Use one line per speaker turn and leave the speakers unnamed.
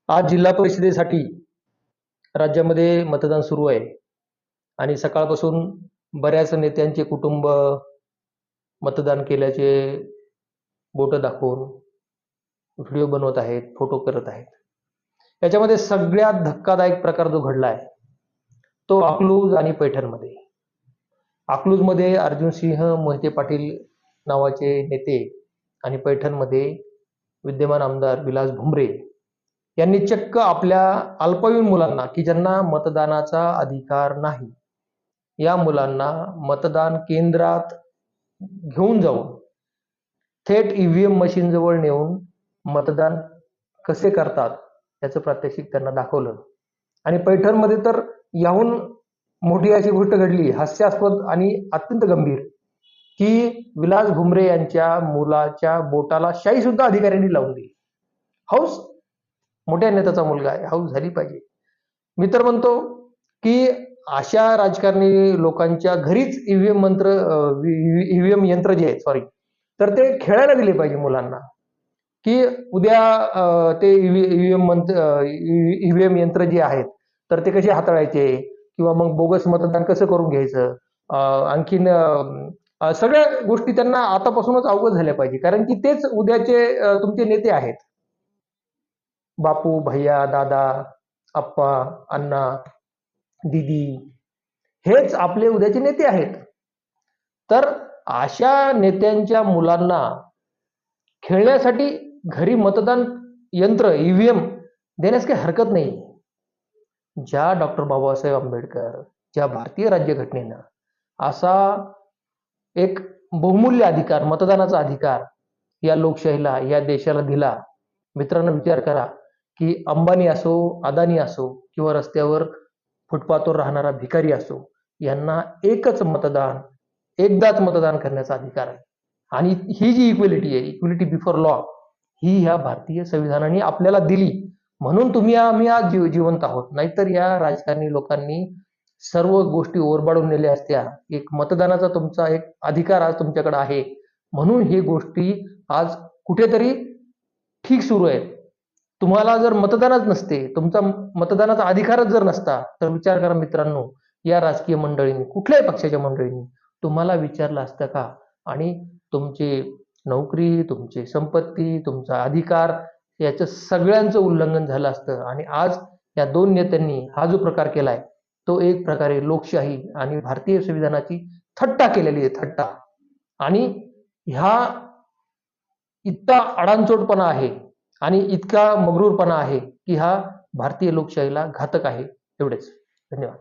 आज जिल्हा परिषदेसाठी राज्यामध्ये मतदान सुरू आहे आणि सकाळपासून बऱ्याच नेत्यांचे कुटुंब मतदान केल्याचे बोटं दाखवून व्हिडिओ बनवत आहेत, फोटो करत आहेत. याच्यामध्ये सगळ्यात धक्कादायक प्रकार जो घडला आहे तो अकलूज आणि पैठणमध्ये. अकलूजमध्ये अर्जुनसिंह मोहिते पाटील नावाचे नेते आणि पैठणमध्ये विद्यमान आमदार विलास भुमरे यांनी चक्क आपल्या अल्पवयीन मुलांना, की ज्यांना मतदानाचा अधिकार नाही, या मुलांना मतदान केंद्रात घेऊन जाऊन थेट ईव्हीएम मशीन जवळ नेऊन मतदान कसे करतात याचं प्रात्यक्षिक त्यांना दाखवलं. आणि पैठणमध्ये तर याहून मोठी अशी गोष्ट घडली, हास्यास्पद आणि अत्यंत गंभीर, की विलास भुमरे यांच्या मुलाच्या बोटाला शाई सुद्धा अधिकाऱ्यांनी लावून दिली. हौस, मोठ्या नेत्याचा मुलगा आहे, हौस झाली पाहिजे. मी तर म्हणतो की अशा राजकारणी लोकांच्या घरीच ईव्हीएम यंत्र जे आहेत तर ते खेळायला दिले पाहिजे मुलांना, की उद्या ते ईव्हीएम यंत्र जे आहेत तर ते कसे हाताळायचे, किंवा मग बोगस मतदान कसं करून घ्यायचं. आणखीन सगळ्या गोष्टी त्यांना आतापासूनच अवगत झाल्या पाहिजे, कारण की तेच उद्याचे तुमचे नेते आहेत. बापू, भैया, दादा, आप्पा, अण्णा, दीदी, हेच आपले उद्याचे नेते आहेत. तर अशा नेत्यांच्या मुलांना खेळण्यासाठी घरी मतदान यंत्र ईव्हीएम देण्यास काही हरकत नाही. ज्या डॉक्टर बाबासाहेब आंबेडकर, ज्या भारतीय राज्यघटनेनं असा एक बहुमूल्य अधिकार, मतदानाचा अधिकार या लोकशाहीला, या देशाला दिला. मित्रांनो, विचार करा की अंबानी असो, अदानी असो, किंवा रस्त्यावर फुटपाथवर राहणारा भिकारी असो, यांना एकच मतदान, एकदाच मतदान करण्याचा अधिकार आहे. आणि ही जी इक्वेलिटी आहे, इक्वेलिटी बिफोर लॉ, ही ह्या भारतीय संविधानाने आपल्याला दिली. म्हणून तुम्ही आम्ही आज जिवंत आहोत. नाहीतर या राजकारणी लोकांनी सर्व गोष्टी ओरबाडून नेल्या असत्या. एक मतदानाचा तुमचा एक अधिकार आज तुमच्याकडे आहे, म्हणून ही गोष्टी आज कुठेतरी ठीक सुरू आहेत. तुम्हाला जर मतदानच नसते, तुमचा मतदानाचा अधिकारच जर नसता, तर विचार करा मित्रांनो, या राजकीय मंडळींनी, कुठल्याही पक्षाच्या मंडळींनी तुम्हाला विचारलं असतं का? आणि तुमची नोकरी, तुमची संपत्ती, तुमचा अधिकार, याचं सगळ्यांचं उल्लंघन झालं असतं. आणि आज या दोन नेत्यांनी हा जो प्रकार केलाय तो एक प्रकारे लोकशाही आणि भारतीय संविधानाची थट्टा केलेली आहे, थट्टा. आणि ह्या इतका अडाणचोटपणा आहे आणि इतका मगरूरपणा आहे की हा भारतीय लोकशाहीला घातक आहे. एवढेच. धन्यवाद.